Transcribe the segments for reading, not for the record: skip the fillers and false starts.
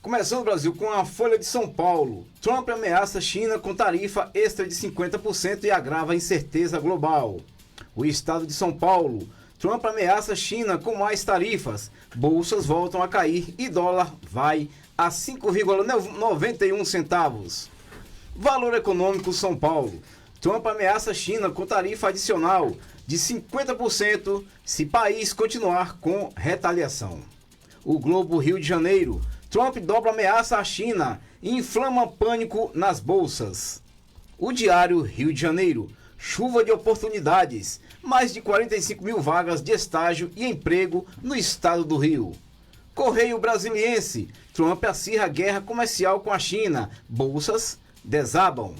Começando o Brasil com a Folha de São Paulo. Trump ameaça a China com tarifa extra de 50% e agrava a incerteza global. O estado de São Paulo. Trump ameaça a China com mais tarifas. Bolsas voltam a cair e dólar vai a 5,91 centavos. Valor Econômico São Paulo. Trump ameaça a China com tarifa adicional de 50% se país continuar com retaliação. O Globo Rio de Janeiro. Trump dobra ameaça à China e inflama pânico nas bolsas. O Diário Rio de Janeiro. Chuva de oportunidades. Mais de 45 mil vagas de estágio e emprego no estado do Rio. Correio Brasiliense. Trump acirra guerra comercial com a China. Bolsas desabam.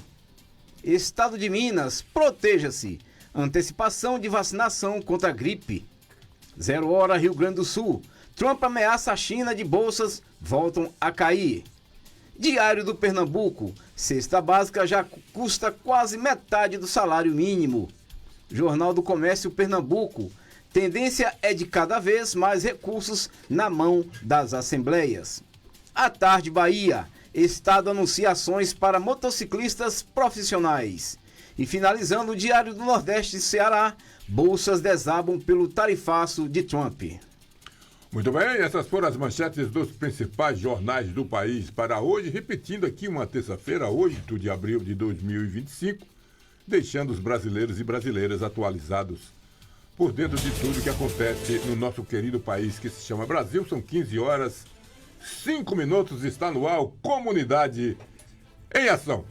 Estado de Minas. Proteja-se. Antecipação de vacinação contra a gripe. 0 hora Rio Grande do Sul. Trump ameaça a China de bolsas voltam a cair. Diário do Pernambuco. Cesta básica já custa quase metade do salário mínimo. Jornal do Comércio Pernambuco. Tendência é de cada vez mais recursos na mão das assembleias. À tarde, Bahia. Estado anuncia ações para motociclistas profissionais. E finalizando o Diário do Nordeste de Ceará. Bolsas desabam pelo tarifaço de Trump. Muito bem, essas foram as manchetes dos principais jornais do país para hoje, repetindo aqui uma terça-feira, 8 de abril de 2025, deixando os brasileiros e brasileiras atualizados por dentro de tudo que acontece no nosso querido país que se chama Brasil. São 15 horas, 5 minutos, está no ar, Comunidade em Ação.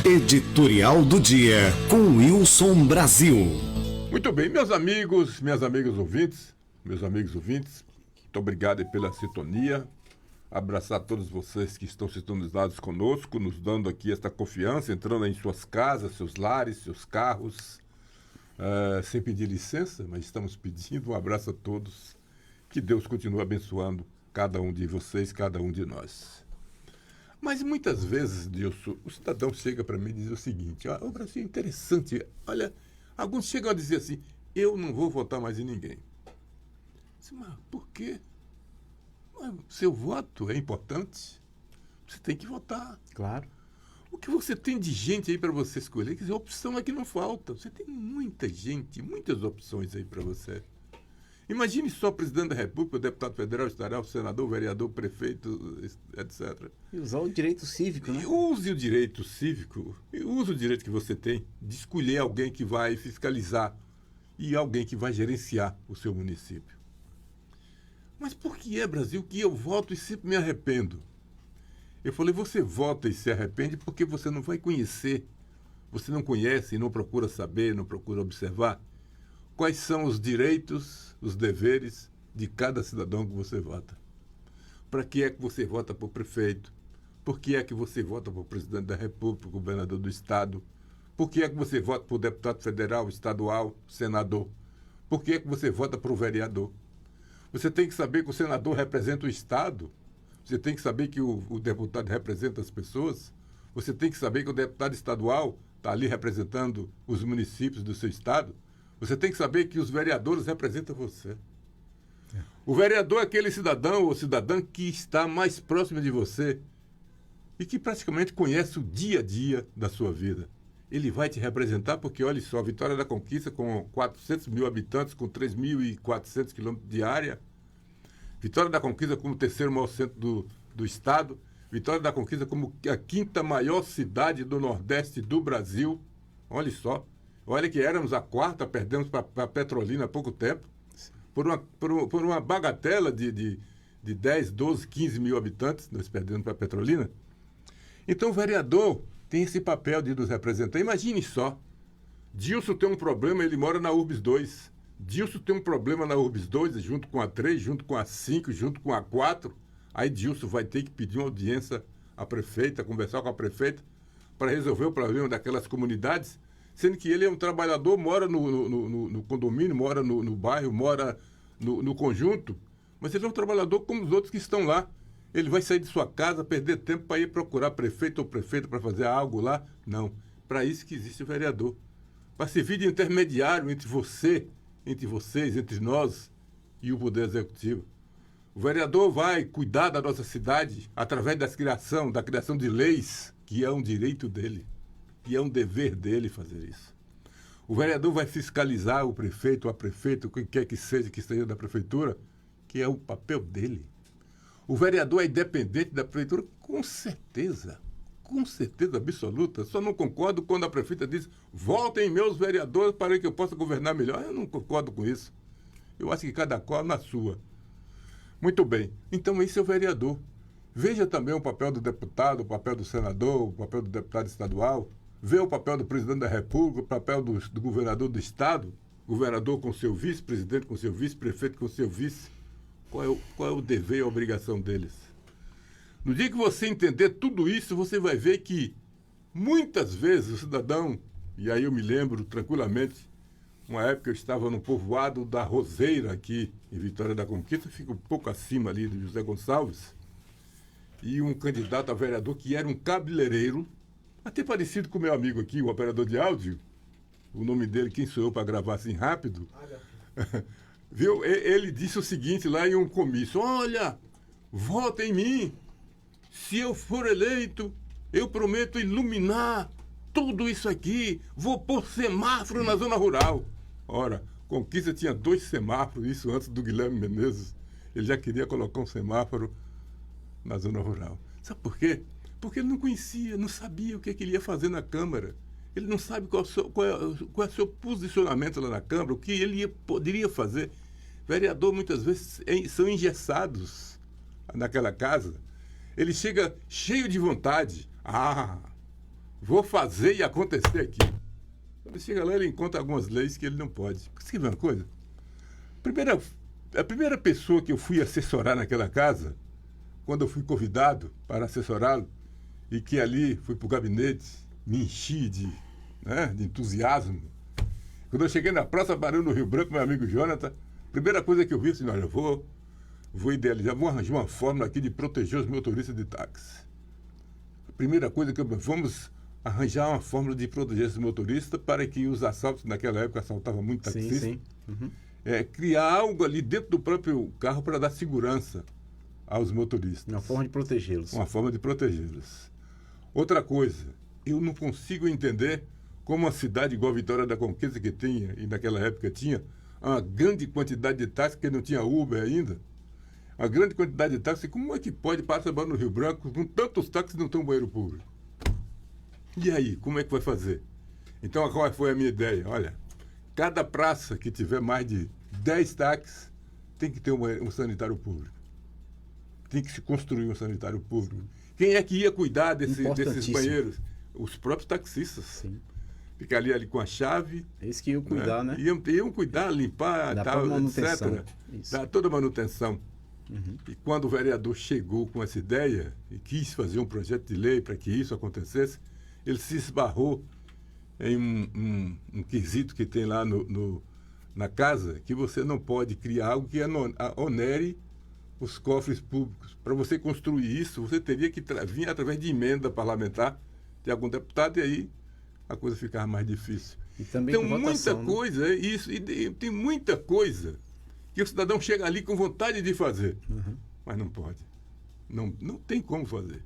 Editorial do dia com Wilson Brasil. Muito bem, meus amigos, minhas amigas ouvintes, muito obrigado pela sintonia. Abraçar todos vocês que estão sintonizados conosco, nos dando aqui esta confiança, entrando em suas casas, seus lares, seus carros, sem pedir licença, mas estamos pedindo um abraço a todos. Que Deus continue abençoando cada um de vocês, cada um de nós. Mas muitas vezes, Dilson, o cidadão chega para mim e diz o seguinte: o Brasil é interessante. Olha, alguns chegam a dizer assim: eu não vou votar mais em ninguém. Mas por quê? Seu voto é importante. Você tem que votar. Claro. O que você tem de gente aí para você escolher? Quer dizer, opção é que não falta. Você tem muita gente, muitas opções aí para você. Imagine só o presidente da República, o deputado federal, estadual, o senador, o vereador, o prefeito, etc. E usar o direito cívico, né? Use o direito cívico, use o direito que você tem de escolher alguém que vai fiscalizar e alguém que vai gerenciar o seu município. Mas por que Brasil, que eu voto e sempre me arrependo? Eu falei, você vota e se arrepende porque você não vai conhecer, você não conhece e não procura saber, não procura observar quais são os direitos, os deveres de cada cidadão que você vota. Para que é que você vota por prefeito? Por que é que você vota por presidente da República, governador do Estado? Por que é que você vota por deputado federal, estadual, senador? Por que é que você vota por vereador? Você tem que saber que o senador representa o Estado. Você tem que saber que o deputado representa as pessoas. Você tem que saber que o deputado estadual está ali representando os municípios do seu Estado. Você tem que saber que os vereadores representam você. O vereador é aquele cidadão ou cidadã que está mais próximo de você e que praticamente conhece o dia a dia da sua vida. Ele vai te representar porque, olha só, Vitória da Conquista com 400 mil habitantes, com 3.400 quilômetros de área. Vitória da Conquista como o terceiro maior centro do estado. Vitória da Conquista como a quinta maior cidade do Nordeste do Brasil. Olha só. Olha que éramos a quarta, perdemos para Petrolina há pouco tempo. Por uma bagatela de 10, 12, 15 mil habitantes, nós perdemos para Petrolina. Então o vereador tem esse papel de nos representar. Imagine só, Dilson tem um problema, ele mora na Urbis 2. Dilson tem um problema na Urbis 2, junto com a 3, junto com a 5, junto com a 4. Aí Dilson vai ter que pedir uma audiência à prefeita, conversar com a prefeita, para resolver o problema daquelas comunidades, sendo que ele é um trabalhador, mora no condomínio, mora no bairro, mora no conjunto, mas ele é um trabalhador como os outros que estão lá. Ele vai sair de sua casa, perder tempo para ir procurar prefeito ou prefeita para fazer algo lá? Não. Para isso que existe o vereador. Para servir de intermediário entre você entre vocês, entre nós e o Poder Executivo. O vereador vai cuidar da nossa cidade através da criação de leis, que é um direito dele, que é um dever dele fazer isso. O vereador vai fiscalizar o prefeito, ou a prefeita, quem quer que esteja da prefeitura, que é o papel dele. O vereador é independente da prefeitura, com certeza absoluta. Só não concordo quando a prefeita diz: voltem meus vereadores para que eu possa governar melhor. Eu não concordo com isso. Eu acho que cada qual na sua. Muito bem. Então esse é o vereador. Veja também o papel do deputado, o papel do senador, o papel do deputado estadual. Veja o papel do presidente da República, o papel do governador do estado, governador com seu vice, presidente com seu vice, prefeito com seu vice. Qual é o dever e a obrigação deles? No dia que você entender tudo isso, você vai ver que muitas vezes o cidadão, e aí eu me lembro tranquilamente, uma época eu estava no povoado da Roseira, aqui em Vitória da Conquista, fica um pouco acima ali do José Gonçalves, e um candidato a vereador que era um cabeleireiro, até parecido com o meu amigo aqui, o operador de áudio, o nome dele, quem sou eu para gravar assim rápido, viu? Ele disse o seguinte lá em um comício: olha, vota em mim, se eu for eleito, eu prometo iluminar tudo isso aqui, vou pôr semáforo na zona rural. Ora, Conquista tinha 2 semáforos, isso antes do Guilherme Menezes, ele já queria colocar um semáforo na zona rural. Sabe por quê? Porque ele não conhecia, não sabia o que ele ia fazer na Câmara. Ele não sabe qual é o seu posicionamento lá na Câmara, o que ele poderia fazer. Vereador, muitas vezes, são engessados naquela casa. Ele chega cheio de vontade. Vou fazer e acontecer aqui. Quando ele chega lá, ele encontra algumas leis que ele não pode. Você quer ver uma coisa? A primeira pessoa que eu fui assessorar naquela casa, quando eu fui convidado para assessorá-lo, e que ali fui para o gabinete, me enchi de entusiasmo. Quando eu cheguei na Praça Barão do Rio Branco, meu amigo Jonathan, a primeira coisa que eu vi, assim, olha, eu vou idealizar, vou arranjar uma fórmula aqui de proteger os motoristas de táxi. A primeira coisa que vamos arranjar uma fórmula de proteger esses motoristas para que os assaltos, naquela época assaltava muito taxista, sim. Uhum. Criar algo ali dentro do próprio carro para dar segurança aos motoristas. Uma forma de protegê-los. Uma forma de protegê-los. Outra coisa, eu não consigo entender como uma cidade igual a Vitória da Conquista, que tinha, e naquela época tinha, uma grande quantidade de táxis, que não tinha Uber ainda, uma grande quantidade de táxis, como é que pode passar no Rio Branco com tantos táxis e não tem um banheiro público? E aí, como é que vai fazer? Então, qual foi a minha ideia? Olha, cada praça que tiver mais de 10 táxis tem que ter um sanitário público. Tem que se construir um sanitário público. Quem é que ia cuidar desses banheiros? Os próprios taxistas. Sim. Ficar ali com a chave. Eles que iam cuidar, né? Iam cuidar, limpar, tal, etc. Dar toda a manutenção. Uhum. E quando o vereador chegou com essa ideia e quis fazer um projeto de lei para que isso acontecesse, ele se esbarrou em um quesito que tem lá na casa, que você não pode criar algo que onere os cofres públicos. Para você construir isso, você teria que vir através de emenda parlamentar de algum deputado, e aí a coisa ficava mais difícil. E também então, com votação, muita coisa, isso, e tem muita coisa que o cidadão chega ali com vontade de fazer, mas não pode. Não tem como fazer.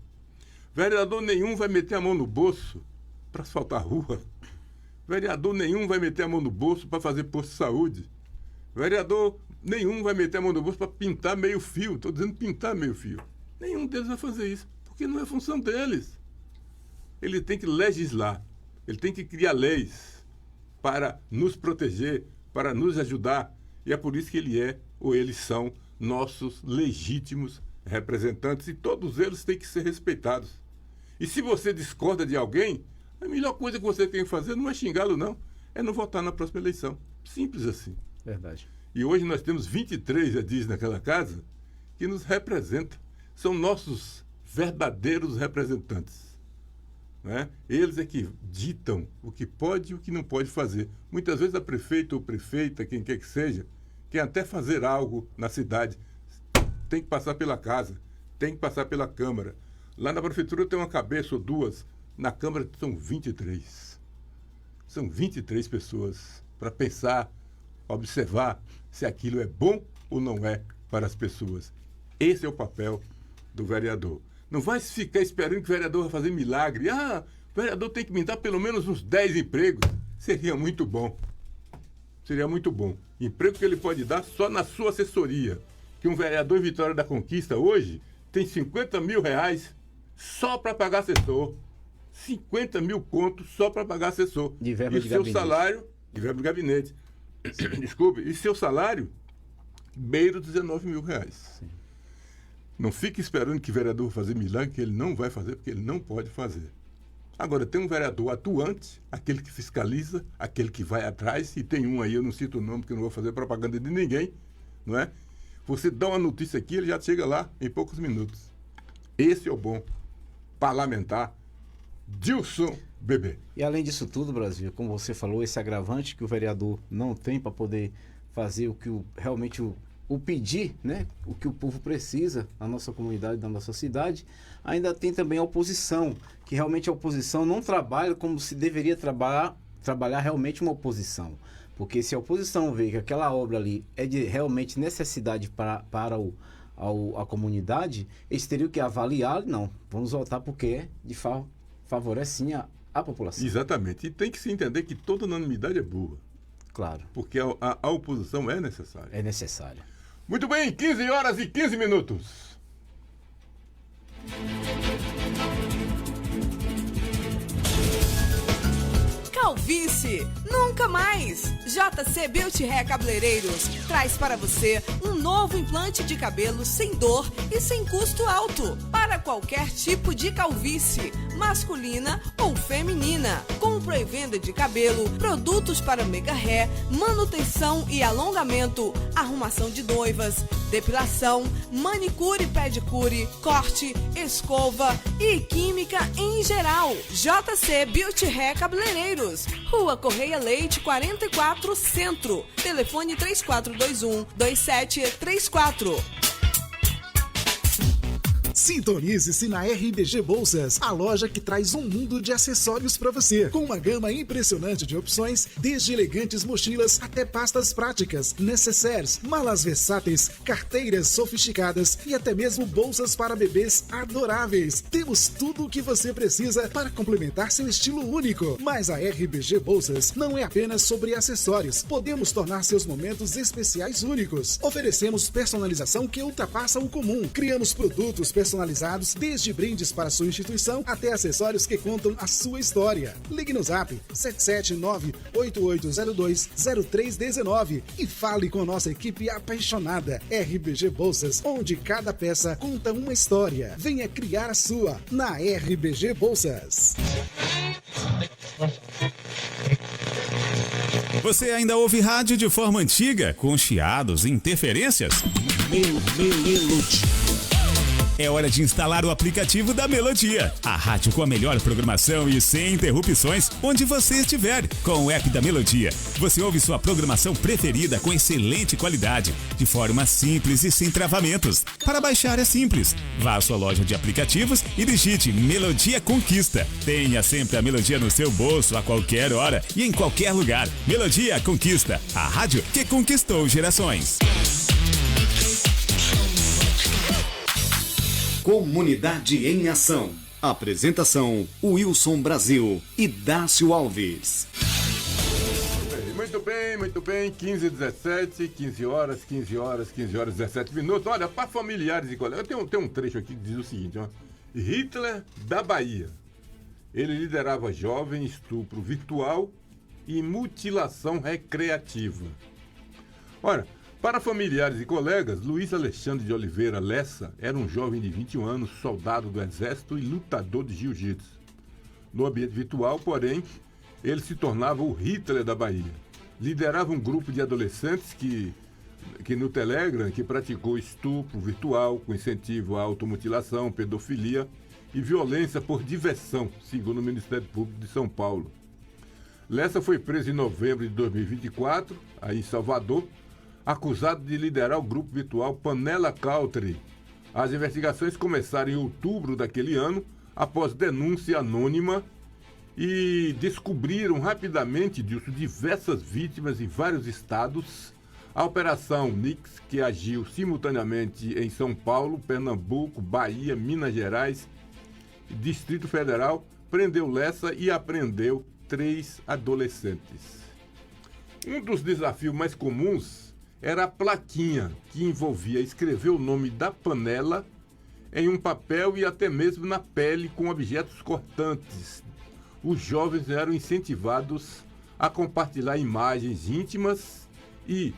Vereador nenhum vai meter a mão no bolso para asfaltar a rua. Vereador nenhum vai meter a mão no bolso para fazer posto de saúde. Vereador nenhum vai meter a mão no bolso para pintar meio fio. Estou dizendo pintar meio fio. Nenhum deles vai fazer isso, porque não é função deles. Ele tem que legislar, ele tem que criar leis para nos proteger, para nos ajudar. E é por isso que eles são nossos legítimos representantes, e todos eles têm que ser respeitados. E se você discorda de alguém, a melhor coisa que você tem que fazer não é xingá-lo, não. É não votar na próxima eleição. Simples assim. Verdade. E hoje nós temos 23 edis naquela casa que nos representam. São nossos verdadeiros representantes. Né? Eles é que ditam o que pode e o que não pode fazer. Muitas vezes a prefeita ou prefeita, quem quer que seja, quer até fazer algo na cidade. Tem que passar pela casa, tem que passar pela Câmara. Lá na prefeitura tem uma cabeça ou duas, na Câmara são 23. São 23 pessoas para pensar observar se aquilo é bom ou não é para as pessoas. Esse é o papel do vereador. Não vai ficar esperando que o vereador vai fazer milagre. O vereador tem que me dar pelo menos uns 10 empregos. Seria muito bom. Seria muito bom. Emprego que ele pode dar só na sua assessoria. Que um vereador em Vitória da Conquista hoje tem 50 mil reais só para pagar assessor. 50 mil contos só para pagar assessor. De verba de seu gabinete. salário, de verba de gabinete. Desculpe, e seu salário beira os 19 mil reais. Sim. Não fique esperando que o vereador vai fazer milagre, que ele não vai fazer, porque ele não pode fazer. Agora, tem um vereador atuante, aquele que fiscaliza, aquele que vai atrás, e tem um aí, eu não cito o nome, porque eu não vou fazer propaganda de ninguém, não é? Você dá uma notícia aqui, ele já chega lá em poucos minutos. Esse é o bom parlamentar Dilson Bebê. E além disso tudo, Brasil, como você falou, esse agravante que o vereador não tem para poder fazer o que realmente o pedir, né? O que o povo precisa na nossa comunidade, na nossa cidade, ainda tem também a oposição, que realmente a oposição não trabalha como se deveria trabalhar realmente uma oposição. Porque se a oposição vê que aquela obra ali é de realmente necessidade para a comunidade, eles teriam que avaliar, não, vamos votar porque favorece sim a população. Exatamente. E tem que se entender que toda unanimidade é boa. Claro. Porque a oposição é necessária. É necessário. Muito bem, 15 horas e 15 minutos. Calvície, nunca mais! JC Beauty Hair Cabeleireiros traz para você um novo implante de cabelo sem dor e sem custo alto para qualquer tipo de calvície, masculina ou feminina. Compra e venda de cabelo, produtos para mega hair, manutenção e alongamento, arrumação de noivas, depilação, manicure e pedicure, corte, escova e química em geral. JC Beauty Hair Cabeleireiros, Rua Correia Leite 44 Centro, telefone 3421-2734. Sintonize-se na RBG Bolsas, a loja que traz um mundo de acessórios para você, com uma gama impressionante de opções, desde elegantes mochilas até pastas práticas, necessaires, malas versáteis, carteiras sofisticadas e até mesmo bolsas para bebês adoráveis. Temos tudo o que você precisa para complementar seu estilo único. Mas a RBG Bolsas não é apenas sobre acessórios. Podemos tornar seus momentos especiais únicos. Oferecemos personalização que ultrapassa o comum. Criamos produtos personalizados, desde brindes para sua instituição até acessórios que contam a sua história. Ligue no Zap 779-8802-0319 e fale com nossa equipe apaixonada. RBG Bolsas, onde cada peça conta uma história. Venha criar a sua na RBG Bolsas. Você ainda ouve rádio de forma antiga, com chiados e interferências? É hora de instalar o aplicativo da Melodia, a rádio com a melhor programação e sem interrupções, onde você estiver. Com o app da Melodia, você ouve sua programação preferida com excelente qualidade, de forma simples e sem travamentos. Para baixar é simples. Vá à sua loja de aplicativos e digite Melodia Conquista. Tenha sempre a Melodia no seu bolso a qualquer hora e em qualquer lugar. Melodia Conquista, a rádio que conquistou gerações. Comunidade em Ação. Apresentação: Wilson Brasil e Dácio Alves. Muito bem, 15 horas, 17 minutos. Olha, para familiares e colegas, tem um trecho aqui que diz o seguinte, ó. Hitler da Bahia. Ele liderava jovem, estupro virtual e mutilação recreativa. Olha, para familiares e colegas, Luiz Alexandre de Oliveira Lessa era um jovem de 21 anos, soldado do Exército e lutador de jiu-jitsu. No ambiente virtual, porém, ele se tornava o Hitler da Bahia. Liderava um grupo de adolescentes que no Telegram que praticou estupro virtual com incentivo à automutilação, pedofilia e violência por diversão, segundo o Ministério Público de São Paulo. Lessa foi preso em novembro de 2024, aí em Salvador, acusado de liderar o grupo virtual Panela Country. As investigações começaram em outubro daquele ano, após denúncia anônima e descobriram rapidamente diversas vítimas em vários estados. A Operação Nix, que agiu simultaneamente em São Paulo, Pernambuco, Bahia, Minas Gerais e Distrito Federal, prendeu Lessa e apreendeu 3 adolescentes. Um dos desafios mais comuns era a plaquinha, que envolvia escrever o nome da panela em um papel e até mesmo na pele com objetos cortantes. Os jovens eram incentivados a compartilhar imagens íntimas e,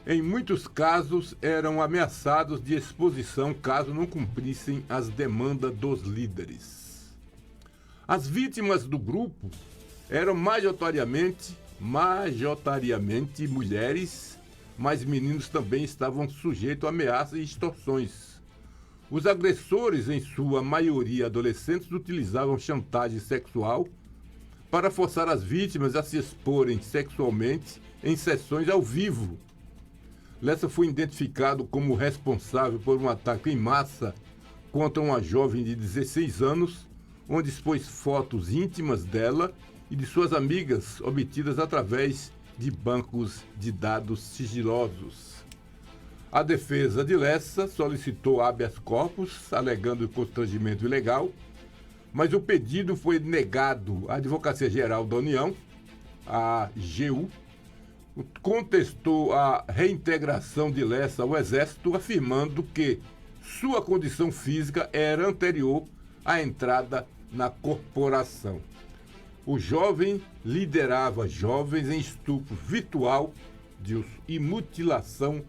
em muitos casos, eram ameaçados de exposição caso não cumprissem as demandas dos líderes. As vítimas do grupo eram majoritariamente mulheres, mas meninos também estavam sujeitos a ameaças e extorsões. Os agressores, em sua maioria adolescentes, utilizavam chantagem sexual para forçar as vítimas a se exporem sexualmente em sessões ao vivo. Lessa foi identificado como responsável por um ataque em massa contra uma jovem de 16 anos, onde expôs fotos íntimas dela e de suas amigas obtidas através de bancos de dados sigilosos. A defesa de Lessa solicitou habeas corpus, alegando constrangimento ilegal, mas o pedido foi negado. A Advocacia Geral da União, a AGU, contestou a reintegração de Lessa ao Exército, afirmando que sua condição física era anterior à entrada na corporação. O jovem liderava jovens em estupro virtual e mutilação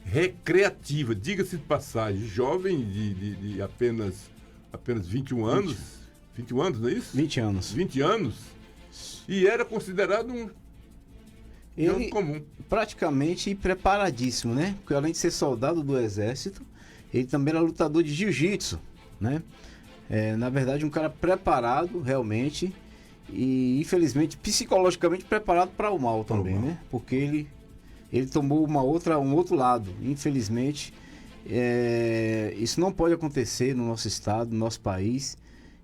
recreativa. Diga-se de passagem, jovem de apenas 21 anos. 21 anos, não é isso? 20 anos. 20 anos. E era considerado um ele comum. Praticamente preparadíssimo, né? Porque além de ser soldado do Exército, ele também era lutador de jiu-jitsu, né? Na verdade, um cara preparado, realmente, e infelizmente psicologicamente preparado para o mal também, né? Porque ele tomou um outro lado. Infelizmente, isso não pode acontecer no nosso estado, no nosso país,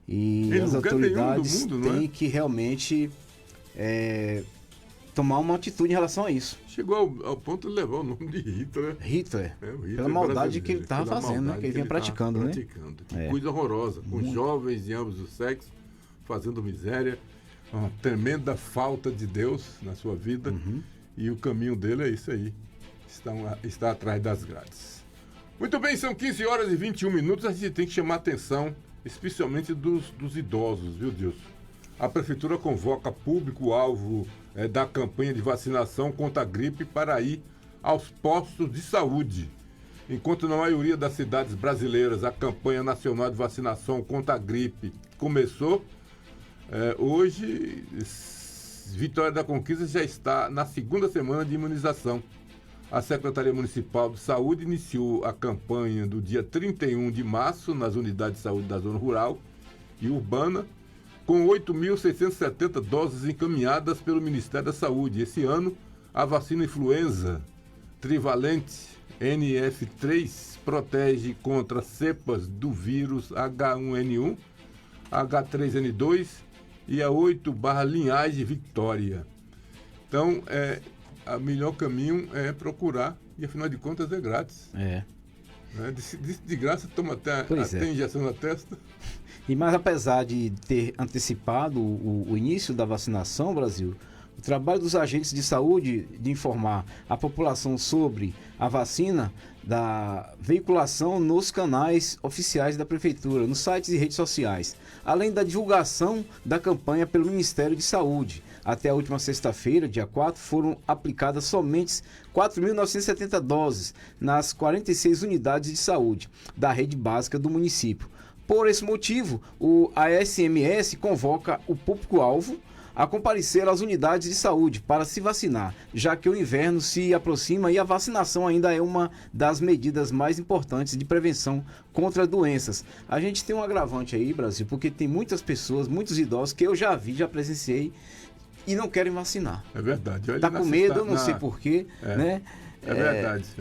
e as autoridades têm que realmente tomar uma atitude em relação a isso. Chegou ao ponto de levar o nome de Hitler. Hitler, pela maldade que ele estava fazendo, né? Que ele vinha praticando, né? Que coisa horrorosa, com jovens de ambos os sexos, fazendo miséria, uma tremenda falta de Deus na sua vida, e o caminho dele é isso aí, está atrás das grades. Muito bem, são 15 horas e 21 minutos, a gente tem que chamar a atenção, especialmente dos idosos, viu, Dilson? A Prefeitura convoca público-alvo da campanha de vacinação contra a gripe para ir aos postos de saúde. Enquanto na maioria das cidades brasileiras a campanha nacional de vacinação contra a gripe começou, hoje Vitória da Conquista já está na segunda semana de imunização. A Secretaria Municipal de Saúde iniciou a campanha do dia 31 de março nas unidades de saúde da zona rural e urbana, com 8.670 doses encaminhadas pelo Ministério da Saúde. Esse ano, a vacina influenza trivalente NF3 protege contra cepas do vírus H1N1, H3N2 e a 8/linhagem Victoria. Então, o melhor caminho é procurar, e afinal de contas é grátis. De graça, toma até injeção na testa. Mas apesar de ter antecipado o início da vacinação, Brasil, o trabalho dos agentes de saúde de informar a população sobre a vacina, da veiculação nos canais oficiais da Prefeitura, nos sites e redes sociais, além da divulgação da campanha pelo Ministério de Saúde. Até a última sexta-feira, dia 4, foram aplicadas somente 4.970 doses nas 46 unidades de saúde da rede básica do município. Por esse motivo, a SMS convoca o público-alvo a comparecer às unidades de saúde para se vacinar, já que o inverno se aproxima e a vacinação ainda é uma das medidas mais importantes de prevenção contra doenças. A gente tem um agravante aí, Brasil, porque tem muitas pessoas, muitos idosos que eu já vi, já presenciei e não querem vacinar. É verdade. Está com medo, eu não sei porquê, né? É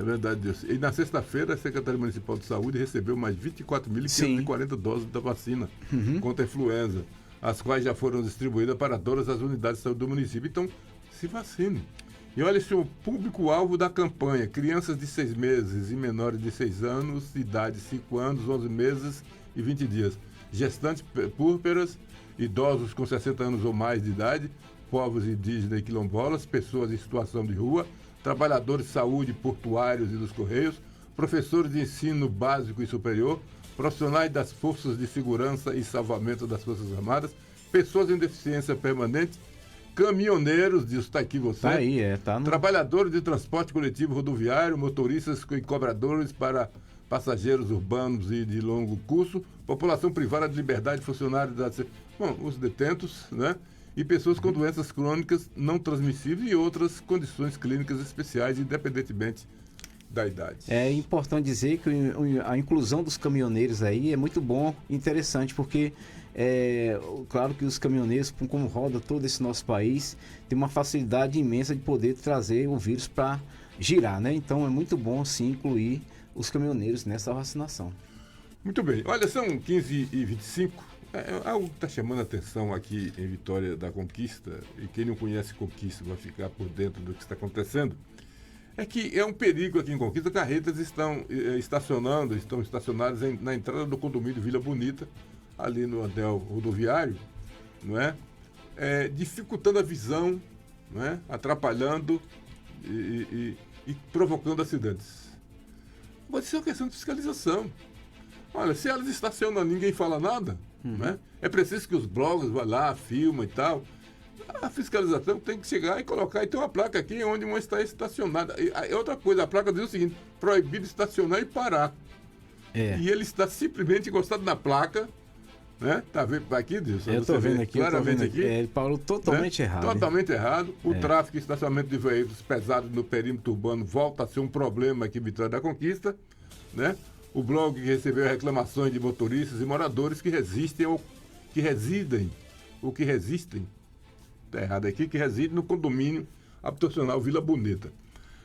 verdade, Deus. E na sexta-feira, a Secretaria Municipal de Saúde recebeu mais 24.540 doses da vacina contra a influenza. as quais já foram distribuídas para todas as unidades de saúde do município. Então, se vacine. E olha esse o público-alvo da campanha: crianças de 6 meses e menores de 6 anos, idade 5 anos, 11 meses e 20 dias, gestantes púrpuras, idosos com 60 anos ou mais de idade, povos indígenas e quilombolas, pessoas em situação de rua, trabalhadores de saúde, portuários e dos correios, professores de ensino básico e superior, profissionais das forças de segurança e salvamento das Forças Armadas, pessoas em deficiência permanente, caminhoneiros, disso está aqui você, Tá aí, tá no... trabalhadores de transporte coletivo rodoviário, motoristas e cobradores para passageiros urbanos e de longo curso, população privada de liberdade, funcionários da... Bom, os detentos, né? E pessoas com doenças crônicas não transmissíveis e outras condições clínicas especiais, independentemente da idade. É importante dizer que a inclusão dos caminhoneiros aí é muito bom, interessante, porque claro que os caminhoneiros, como roda todo esse nosso país, tem uma facilidade imensa de poder trazer o vírus para girar, né? Então é muito bom sim incluir os caminhoneiros nessa vacinação. Muito bem. Olha, são 15h25. Algo que está chamando a atenção aqui em Vitória da Conquista, e quem não conhece Conquista vai ficar por dentro do que está acontecendo, é que é um perigo aqui em Conquista. Carretas estão estacionadas na entrada do condomínio Vila Bonita, ali no anel rodoviário, não é? Dificultando a visão, não é? Atrapalhando e provocando acidentes. Pode ser uma questão de fiscalização. Olha, se elas estacionam, ninguém fala nada, né? É preciso que os blogs vão lá, filmam e tal. A fiscalização tem que chegar e colocar, e tem uma placa aqui onde uma está estacionada. E outra coisa, a placa diz o seguinte: proibido estacionar e parar. E ele está simplesmente encostado na placa, né? Tá vendo aqui, Dilson? Eu estou vendo aqui, claramente aqui. Ele falou totalmente errado. Totalmente errado. O tráfego e estacionamento de veículos pesados no perímetro urbano volta a ser um problema aqui em Vitória da Conquista, né? O blog recebeu reclamações de motoristas e moradores que resistem está errado aqui, que residem no condomínio habitacional Vila Bonita.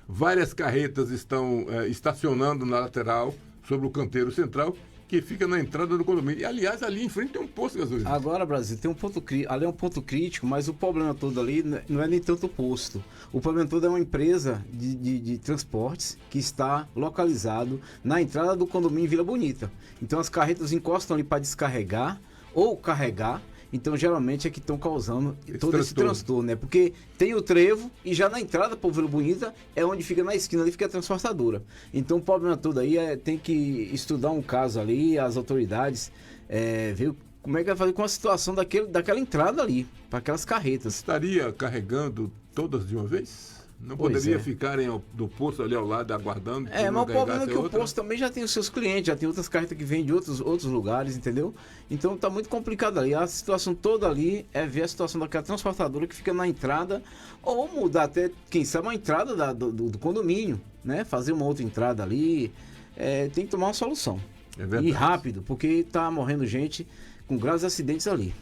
Várias carretas estão estacionando na lateral, sobre o canteiro central, que fica na entrada do condomínio. E, aliás, ali em frente tem um posto de gasolina. Agora, Brasil, tem um ponto crítico. Ali é um ponto crítico, mas o problema todo ali não é nem tanto o posto. O problema todo é uma empresa de transportes que está localizado na entrada do condomínio Vila Bonita. Então, as carretas encostam ali para descarregar ou carregar. Então, geralmente, é que estão causando esse transtorno, né? Porque tem o trevo e já na entrada para o Vila Bonita é onde fica na esquina, ali fica a transportadora. Então, o problema todo aí tem que estudar um caso ali, as autoridades, ver como é que vai fazer com a situação daquela entrada ali, para aquelas carretas. Estaria carregando todas de uma vez? Não poderia ficarem do posto ali ao lado aguardando? Mas o problema é que o posto também já tem os seus clientes, já tem outras carretas que vêm de outros lugares, entendeu? Então tá muito complicado ali. A situação toda ali é ver a situação daquela transportadora que fica na entrada, ou mudar até, quem sabe, a entrada do condomínio, né? Fazer uma outra entrada ali. Tem que tomar uma solução. É verdade. E rápido, porque tá morrendo gente com graves acidentes ali.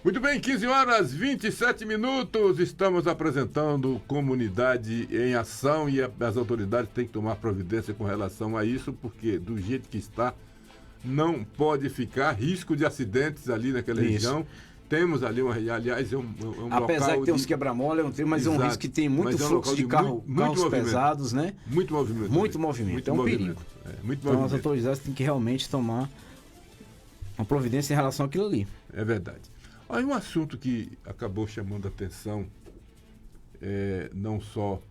Muito bem, 15h27, estamos apresentando Comunidade em Ação e as autoridades têm que tomar providência com relação a isso, porque do jeito que está, não pode ficar risco de acidentes ali naquela região. Temos ali, aliás, é um apesar local que tem uns quebra-mola, mas é um risco que tem muito fluxo de carros pesados, né? Muito movimento. Muito movimento, é um perigo. Então as autoridades têm que realmente tomar uma providência em relação àquilo ali. É verdade. Olha, um assunto que acabou chamando a atenção, não só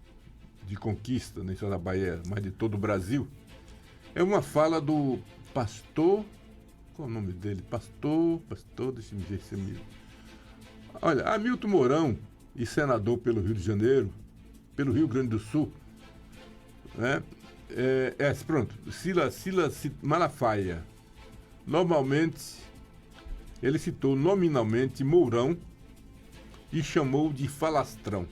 de Conquista, nem só da Bahia, mas de todo o Brasil, é uma fala do pastor, qual é o nome dele? Pastor, deixa eu ver se me... Olha, Hamilton Mourão, e senador pelo Rio de Janeiro, pelo Rio Grande do Sul, né? Silas Malafaia, normalmente... Ele citou nominalmente Mourão e chamou de falastrão.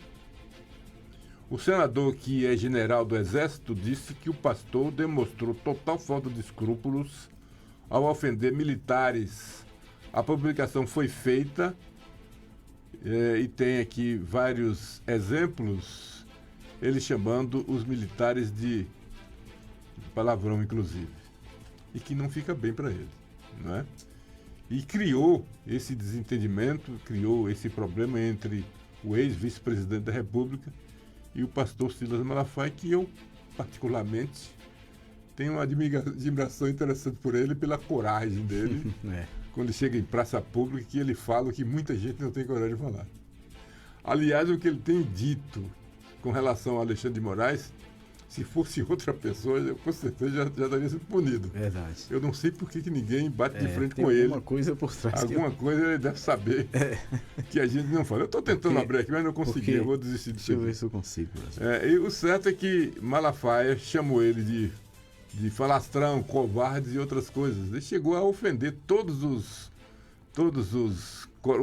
O senador, que é general do Exército, disse que o pastor demonstrou total falta de escrúpulos ao ofender militares. A publicação foi feita e tem aqui vários exemplos, ele chamando os militares de palavrão, inclusive, e que não fica bem para ele, não é? e criou esse desentendimento, criou esse problema entre o ex-vice-presidente da República e o pastor Silas Malafaia, que eu, particularmente, tenho uma admiração interessante por ele, pela coragem dele, quando chega em praça pública, que ele fala o que muita gente não tem coragem de falar. Aliás, o que ele tem dito com relação ao Alexandre de Moraes, se fosse outra pessoa, eu, com certeza já teria sido punido. Verdade. Eu não sei por que ninguém bate de frente com ele. Alguma coisa por trás. Alguma coisa ele deve saber que a gente não fala. Eu estou tentando abrir aqui, mas não consegui. Eu vou desistir de Deixa eu ver se eu consigo. E o certo é que Malafaia chamou ele de falastrão, covardes e outras coisas. Ele chegou a ofender todos os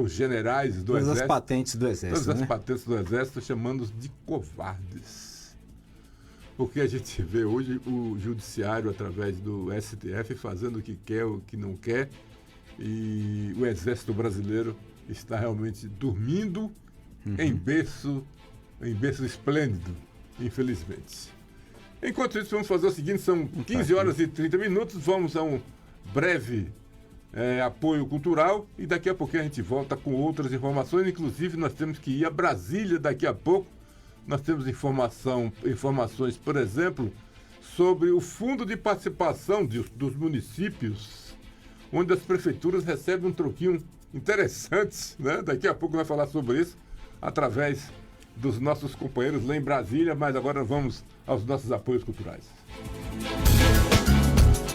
generais do Exército. Todas as patentes do Exército. Todas as patentes do Exército, chamando-os de covardes. Porque a gente vê hoje o judiciário, através do STF, fazendo o que quer, o que não quer, e o Exército brasileiro está realmente dormindo em berço esplêndido, infelizmente. Enquanto isso, vamos fazer o seguinte, são 15 horas e 30 minutos, vamos a um breve apoio cultural e daqui a pouco a gente volta com outras informações, inclusive nós temos que ir a Brasília daqui a pouco. Nós temos informações, por exemplo, sobre o fundo de participação dos municípios, onde as prefeituras recebem um troquinho interessante, né? Daqui a pouco vai falar sobre isso, através dos nossos companheiros lá em Brasília, mas agora vamos aos nossos apoios culturais.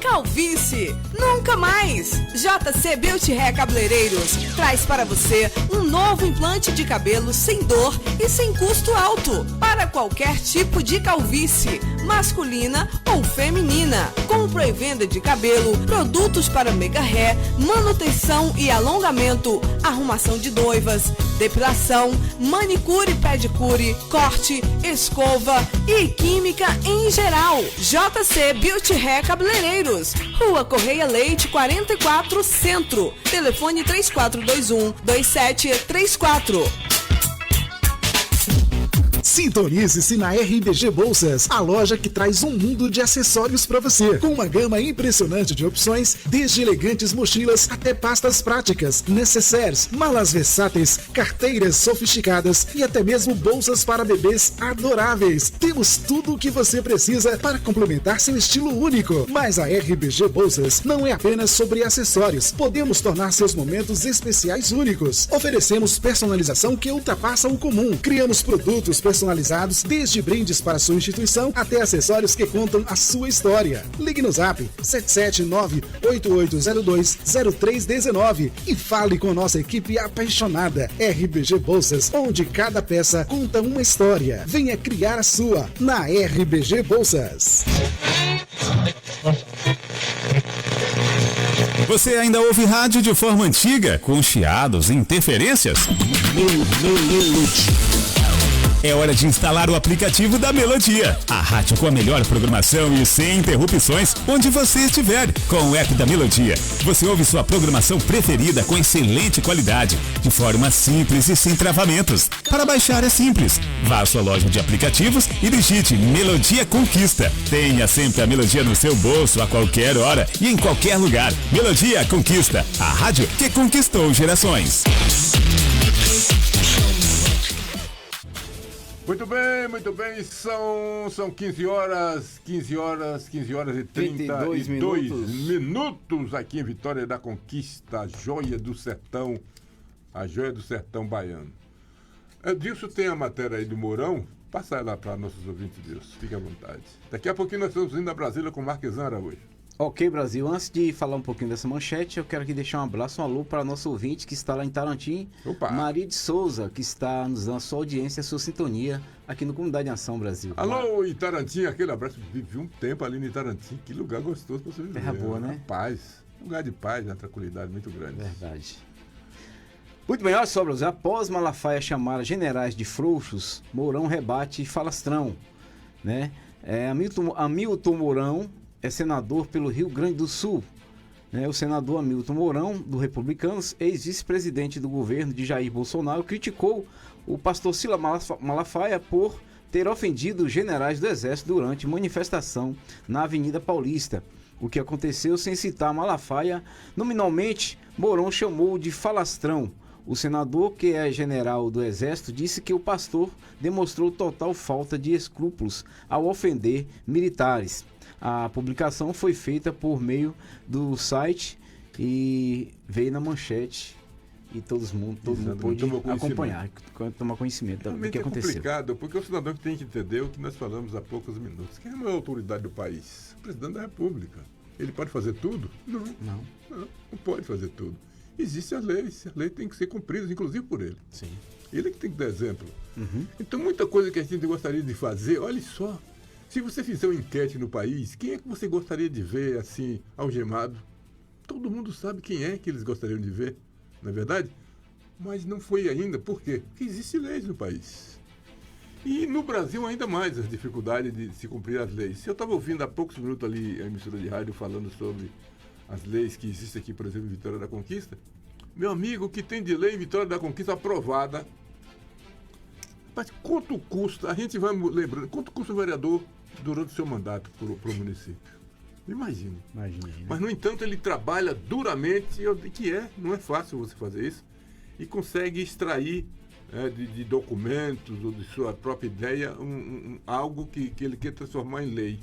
Calvície, nunca mais! JC Beauty Hair Cabeleireiros traz para você um novo implante de cabelo sem dor e sem custo alto para qualquer tipo de calvície, masculina ou feminina. Compra e venda de cabelo, produtos para mega hair, manutenção e alongamento, arrumação de noivas, depilação, manicure, pedicure, corte, escova e química em geral. JC Beauty Hair Cabeleireiros, Rua Correia Leite 44 Centro, telefone 3421-2734. Sintonize-se na RBG Bolsas, a loja que traz um mundo de acessórios para você, com uma gama impressionante de opções, desde elegantes mochilas até pastas práticas, necessaires, malas versáteis, carteiras sofisticadas e até mesmo bolsas para bebês adoráveis. Temos tudo o que você precisa para complementar seu estilo único. Mas a RBG Bolsas não é apenas sobre acessórios. Podemos tornar seus momentos especiais únicos. Oferecemos personalização que ultrapassa o comum. Criamos produtos personalizados, desde brindes para sua instituição até acessórios que contam a sua história. Ligue no Zap 779-8802-0319 e fale com nossa equipe apaixonada. RBG Bolsas, onde cada peça conta uma história. Venha criar a sua na RBG Bolsas. Você ainda ouve rádio de forma antiga, com chiados e interferências? É hora de instalar o aplicativo da Melodia. A rádio com a melhor programação e sem interrupções, onde você estiver. Com o app da Melodia, você ouve sua programação preferida com excelente qualidade, de forma simples e sem travamentos. Para baixar é simples. Vá à sua loja de aplicativos e digite Melodia Conquista. Tenha sempre a Melodia no seu bolso, a qualquer hora e em qualquer lugar. Melodia Conquista, a rádio que conquistou gerações. Muito bem, são 15 horas e 32 minutos aqui em Vitória da Conquista, a joia do sertão baiano. Dilson, tem a matéria aí do Mourão? Passa ela para nossos ouvintes, Dilson, fique à vontade. Daqui a pouquinho nós estamos indo a Brasília com Marquesan Araújo. Ok, Brasil, antes de falar um pouquinho dessa manchete, eu quero aqui deixar um abraço, um alô para nosso ouvinte que está lá em Tarantim, Maria de Souza, que está nos dando a sua audiência, a sua sintonia aqui no Comunidade em Ação Brasil. Alô, Itarantim, aquele abraço. Vivi um tempo ali em Itarantim, que lugar gostoso para você viver. Terra boa, né? Paz, um lugar de paz, uma tranquilidade muito grande. Verdade. Muito bem, olha só, Brasil, após Malafaia chamar generais de frouxos, Mourão rebate falastrão, né? Hamilton Mourão é senador pelo Rio Grande do Sul. O senador Hamilton Mourão, do Republicanos, ex-vice-presidente do governo de Jair Bolsonaro, criticou o pastor Silas Malafaia por ter ofendido os generais do Exército durante manifestação na Avenida Paulista. o que aconteceu sem citar Malafaia. Nominalmente, Mourão chamou de falastrão. O senador, que é general do Exército, disse que o pastor demonstrou total falta de escrúpulos ao ofender militares. A publicação foi feita por meio do site e veio na manchete e todo mundo pôde acompanhar, tomar conhecimento do que aconteceu. É complicado, porque o cidadão tem que entender o que nós falamos há poucos minutos. Quem é a maior autoridade do país? O presidente da República. Ele pode fazer tudo? Não pode fazer tudo. Existem as leis têm que ser cumpridas, inclusive por ele. Sim. Ele que tem que dar exemplo. Então, muita coisa que a gente gostaria de fazer, olha só, se você fizer uma enquete no país, quem é que você gostaria de ver assim, algemado? Todo mundo sabe quem é que eles gostariam de ver, não é verdade? Mas não foi ainda. Por quê? Porque existem leis no país. E no Brasil ainda mais as dificuldades de se cumprir as leis. Eu estava ouvindo há poucos minutos ali a emissora de rádio falando sobre as leis que existem aqui, por exemplo, em Vitória da Conquista. Meu amigo, o que tem de lei em Vitória da Conquista aprovada? Mas quanto custa, a gente vai lembrando, quanto custa o vereador durante o seu mandato para o município? Imagine. Mas, no entanto, ele trabalha duramente, não é fácil você fazer isso, e consegue extrair de documentos ou de sua própria ideia algo que ele quer transformar em lei.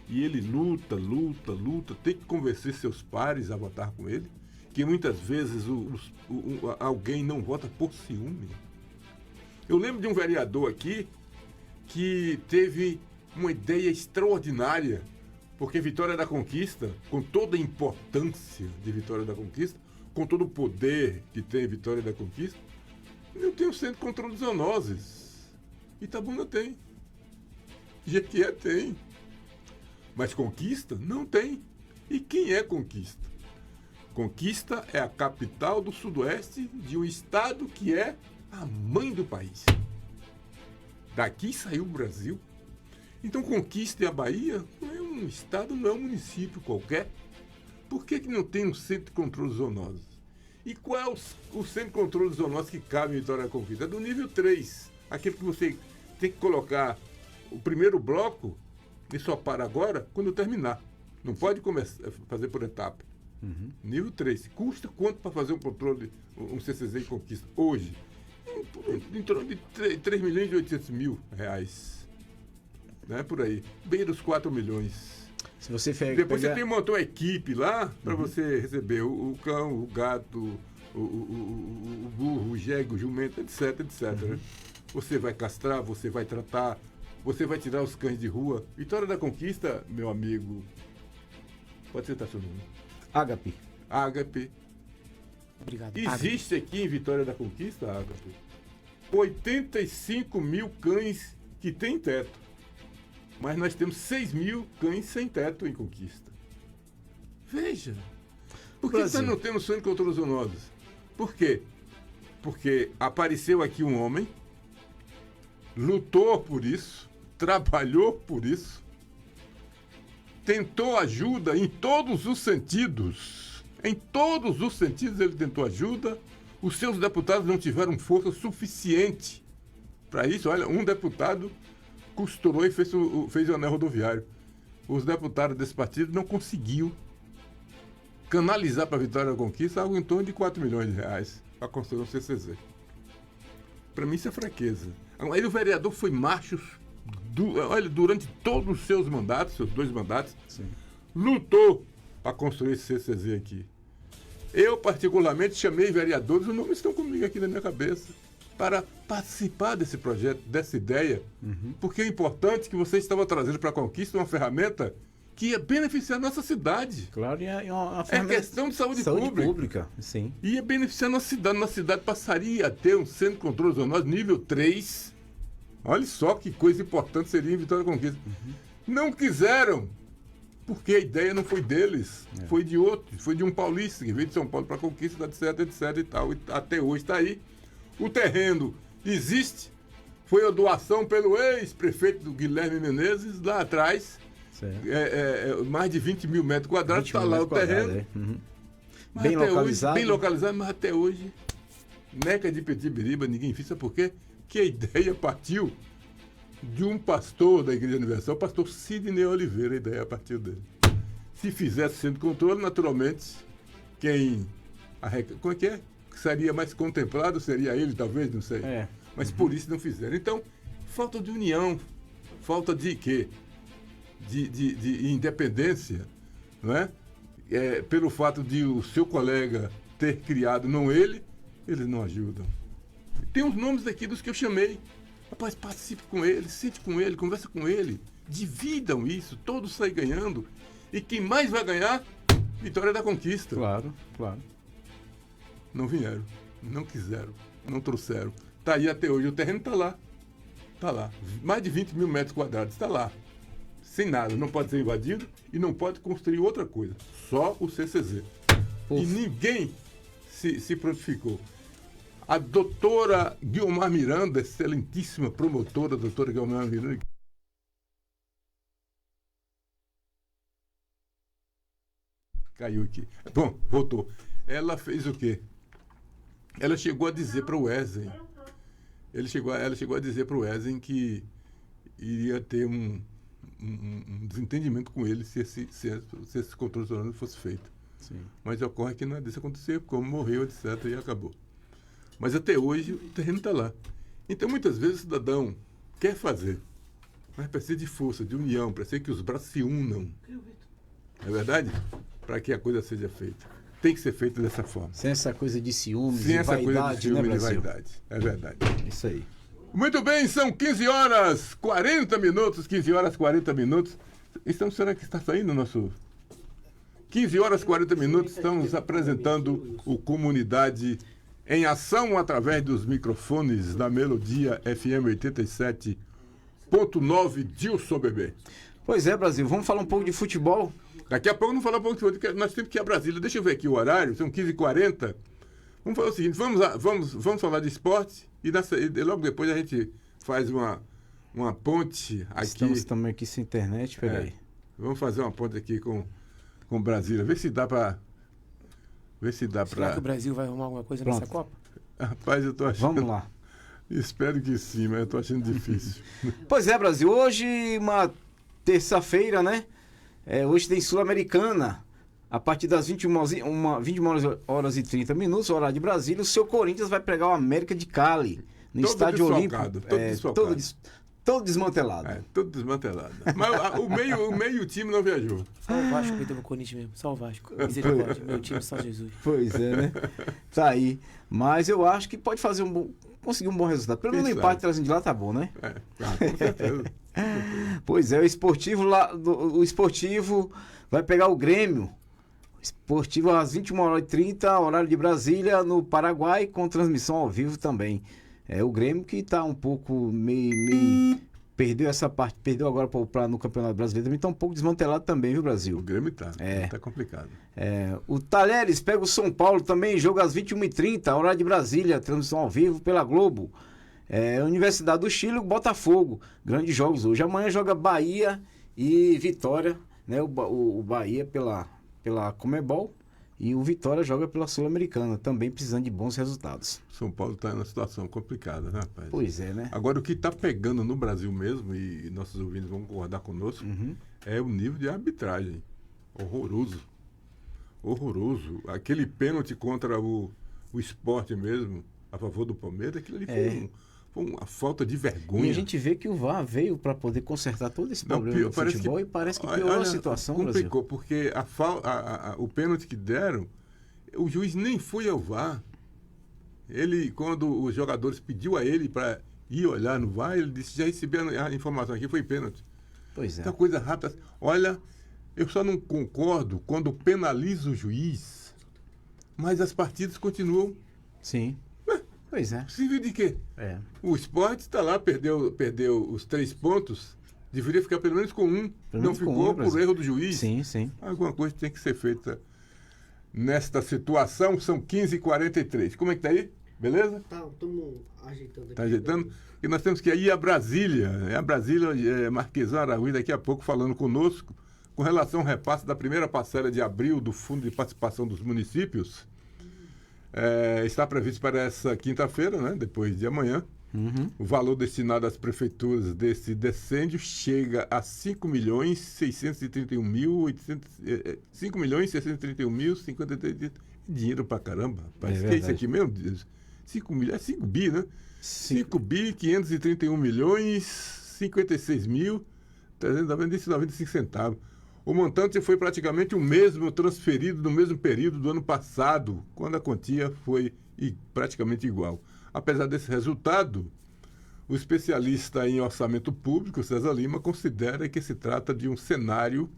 E ele luta, tem que convencer seus pares a votar com ele, que muitas vezes alguém não vota por ciúme. Eu lembro de um vereador aqui que teve uma ideia extraordinária, porque Vitória da Conquista, com toda a importância de Vitória da Conquista, com todo o poder que tem Vitória da Conquista, não tem um centro de controle de zoonoses. Itabuna tem. Jequié tem. Mas Conquista não tem. E quem é Conquista? Conquista é a capital do sudoeste de um estado que é a mãe do país. Daqui saiu o Brasil. Então Conquista e a Bahia não é um estado, não é um município qualquer. Por que não tem um centro de controle de zoonoses? E qual é o centro de controle de zoonoses que cabe em Vitória da Conquista? É do nível 3. Aquele que você tem que colocar o primeiro bloco e só para agora quando terminar. Não pode fazer por etapa. Nível 3. Custa quanto para fazer um controle, um CCZ em Conquista? Hoje, em torno de 3 milhões e 800 mil reais. Né? Por aí. Bem dos 4 milhões. Se você Depois você tem que montar uma equipe lá para você receber o cão, o gato, o burro, o jegue, o jumento, etc. Né? Você vai castrar, você vai tratar, você vai tirar os cães de rua. Vitória da Conquista, meu amigo, pode citar seu nome. Ágape. Obrigado. Existe aqui em Vitória da Conquista, Ágape, 85 mil cães que têm teto. Mas nós temos 6 mil cães sem teto em Conquista. Veja. Por que nós não temos centro de controle de zoonoses? Por quê? Porque apareceu aqui um homem, lutou por isso, trabalhou por isso, tentou ajuda em todos os sentidos. Em todos os sentidos ele tentou ajuda. Os seus deputados não tiveram força suficiente para isso. Olha, um deputado costurou e fez o anel rodoviário. Os deputados desse partido não conseguiu canalizar para a Vitória da Conquista algo em torno de 4 milhões de reais para construir um CCZ. Para mim isso é fraqueza. Aí o vereador foi macho durante todos os seus mandatos, seus 2 mandatos, lutou para construir esse CCZ aqui. Eu, particularmente, chamei vereadores, os nomes estão comigo aqui na minha cabeça, para participar desse projeto, dessa ideia, porque é importante que você estava trazendo para a Conquista uma ferramenta que ia beneficiar a nossa cidade. Claro, é uma ferramenta... É questão de saúde pública. Sim. Ia beneficiar a nossa cidade. Nossa cidade passaria a ter um centro de controle zoonose nível 3. Olha só que coisa importante seria em Vitória da Conquista. Não quiseram, porque a ideia não foi deles, foi de outros, foi de um paulista que veio de São Paulo para a Conquista, etc e tal. E até hoje está aí. O terreno existe, foi a doação pelo ex-prefeito do Guilherme Menezes, lá atrás, mais de 20 mil metros quadrados, está lá o terreno. Bem localizado. Bem localizado, mas até hoje, neca de Petibiriba, ninguém fez, sabe por quê? Que a ideia partiu de um pastor da Igreja Universal, o pastor Sidney Oliveira, a ideia partiu dele. Se fizesse centro de controle, naturalmente, quem como é que é? Seria mais contemplado, seria ele, talvez, não sei. Mas por isso não fizeram. Então, falta de união, falta de quê? De independência, não é? Pelo fato de o seu colega ter criado, não ele, eles não ajudam. Tem uns nomes aqui dos que eu chamei. Rapaz, participe com ele, sente com ele, conversa com ele. Dividam isso, todos saem ganhando. E quem mais vai ganhar, vitória da conquista. Claro, claro. Não vieram, não quiseram, não trouxeram. Está aí até hoje, o terreno está lá. Está lá. Mais de 20 mil metros quadrados, está lá. Sem nada, não pode ser invadido e não pode construir outra coisa. Só o CCZ. E ninguém se prontificou. A doutora Guiomar Miranda, excelentíssima promotora, doutora Guiomar Miranda. Caiu aqui. Bom, voltou. Ela fez o quê? Ela chegou a dizer para o Wesley, ela chegou a dizer para o Wesley que iria ter um desentendimento com ele se esse controle soberano fosse feito. Sim. Mas ocorre que nada disso aconteceu, como morreu, etc., e acabou. Mas até hoje o terreno está lá. Então, muitas vezes o cidadão quer fazer, mas precisa de força, de união, precisa que os braços se unam. Não é verdade? Para que a coisa seja feita. Tem que ser feito dessa forma. Sem essa coisa de ciúmes Sem e essa vaidade, coisa de ciúme, né, de Brasil? vaidade. É verdade. Isso aí. Muito bem, são 15 horas 40 minutos. 15 horas 40 minutos. Será que está saindo o nosso... 15 horas 40 minutos. Estamos apresentando o Comunidade em Ação através dos microfones da Melodia FM 87.9 Dilson Bebê. Pois é, Brasil. Vamos falar um pouco de futebol? Daqui a pouco vamos falar um pouco de futebol, porque nós temos que ir a Brasília. Deixa eu ver aqui o horário, são 15h40. Vamos fazer o seguinte, vamos falar de esporte e logo depois a gente faz uma ponte aqui. Estamos também aqui sem internet, peraí. Vamos fazer uma ponte aqui com Brasília. Vê se dá para... Será que o Brasil vai arrumar alguma coisa nessa Copa? Rapaz, eu tô achando... Vamos lá. Espero que sim, mas eu tô achando difícil. Pois é, Brasil. Hoje, uma terça-feira, né? Hoje tem Sul-Americana. A partir das 21 horas e 30 minutos, horário de Brasília, o seu Corinthians vai pegar o América de Cali, no Estádio Olímpico. Todo desmantelado. Todo desmantelado. Mas o meio time não viajou. Só o Vasco que teve o Corinthians mesmo. Só o Vasco. Misericórdia. Meu time São Jesus. Pois é, né? Tá aí. Mas eu acho que pode conseguir um bom resultado. Pelo menos o empate trazendo de lá tá bom, né? Com certeza. Pois é, o Esportivo vai pegar o Grêmio. Esportivo às 21h30, horário de Brasília, no Paraguai, com transmissão ao vivo também. O Grêmio que está um pouco meio perdeu essa parte, perdeu agora no Campeonato Brasileiro, também está um pouco desmantelado também, viu, Brasil? O Grêmio está complicado. O Talheres pega o São Paulo também, jogo às 21h30, horário de Brasília, transmissão ao vivo pela Globo. Universidade do Chile, Botafogo, grandes jogos hoje. Amanhã joga Bahia e Vitória, né? O Bahia pela Conmebol e o Vitória joga pela Sul-Americana, também precisando de bons resultados. São Paulo está numa situação complicada, né, rapaz? Pois é, né? Agora, o que está pegando no Brasil mesmo, e nossos ouvintes vão concordar conosco, é o nível de arbitragem. Horroroso. Horroroso. Aquele pênalti contra o Sport mesmo, a favor do Palmeiras, aquilo ali foi uma falta de vergonha. E a gente vê que o VAR veio para poder consertar todo esse problema do futebol e parece que piorou a situação, complicou, Brasil. Porque o pênalti que deram, o juiz nem foi ao VAR. Ele, quando os jogadores pediu a ele para ir olhar no VAR, ele disse, já recebi a informação aqui, foi pênalti. Pois é. Então, coisa rápida. Olha, eu só não concordo quando penaliza o juiz, mas as partidas continuam. Sim. Pois é. Serviu de quê? O Sport está lá, perdeu os 3 pontos, deveria ficar pelo menos com 1. Não ficou por erro do juiz. Sim, sim. Alguma coisa tem que ser feita nesta situação. São 15h43. Como é que tá aí? Beleza? Estamos ajeitando aqui. Está ajeitando? E nós temos que ir a Brasília. A Brasília, Marquesão Araújo daqui a pouco falando conosco com relação ao repasse da primeira parcela de abril do Fundo de Participação dos Municípios. Está previsto para essa quinta-feira, né? Depois de amanhã. O valor destinado às prefeituras desse decêndio chega a 5.631.053 dinheiro pra caramba, rapaz. Que é isso aqui mesmo? 5 milhões, 5 bi, né? 5 bi, 531 milhões, 56 mil, 395 centavos. O montante foi praticamente o mesmo transferido no mesmo período do ano passado, quando a quantia foi praticamente igual. Apesar desse resultado, o especialista em orçamento público, César Lima, considera que se trata de um cenário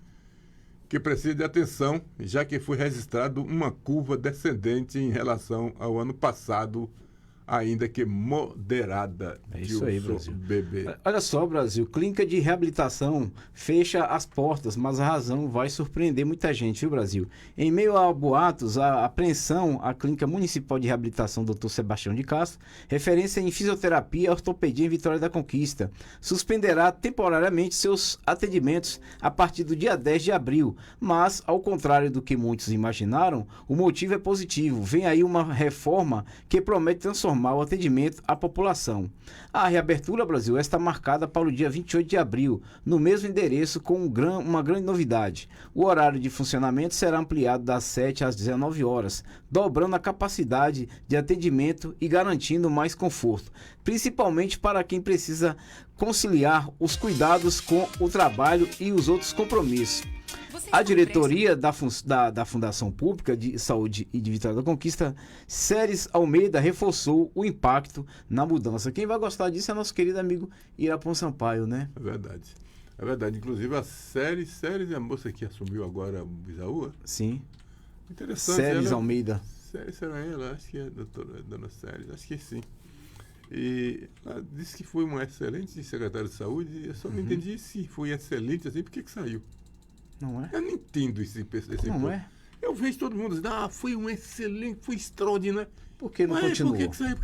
que precisa de atenção, já que foi registrado uma curva descendente em relação ao ano passado, ainda que moderada. É isso aí, Brasil. Bebê. Olha só, Brasil, clínica de reabilitação fecha as portas, mas a razão vai surpreender muita gente, viu, Brasil? Em meio a boatos, a apreensão, a Clínica Municipal de Reabilitação Dr. Sebastião de Castro, referência em fisioterapia e ortopedia em Vitória da Conquista, suspenderá temporariamente seus atendimentos a partir do dia 10 de abril, mas, ao contrário do que muitos imaginaram, o motivo é positivo. Vem aí uma reforma que promete transformar o atendimento à população. A reabertura, Brasil, está marcada para o dia 28 de abril, no mesmo endereço, com uma grande novidade. O horário de funcionamento será ampliado das 7 às 19 horas, dobrando a capacidade de atendimento e garantindo mais conforto, principalmente para quem precisa conciliar os cuidados com o trabalho e os outros compromissos. A diretoria da Fundação Pública de Saúde e de Vitória da Conquista, Séries Almeida, reforçou o impacto na mudança. Quem vai gostar disso é nosso querido amigo Irapon Sampaio, né? É verdade. É verdade. Inclusive a Séries é a moça que assumiu agora o Bisaúa. Sim. Interessante. Séries Almeida. Séries será ela? Acho que é a dona Séries. Acho que sim. E ela disse que foi uma excelente secretária de saúde. Eu só não entendi se foi excelente assim, por que saiu? Não é? Eu não entendo esse Não ponto. é? Eu vejo todo mundo dizendo, foi um excelente, foi extraordinário. Por que não continuou? Por que saiu? Por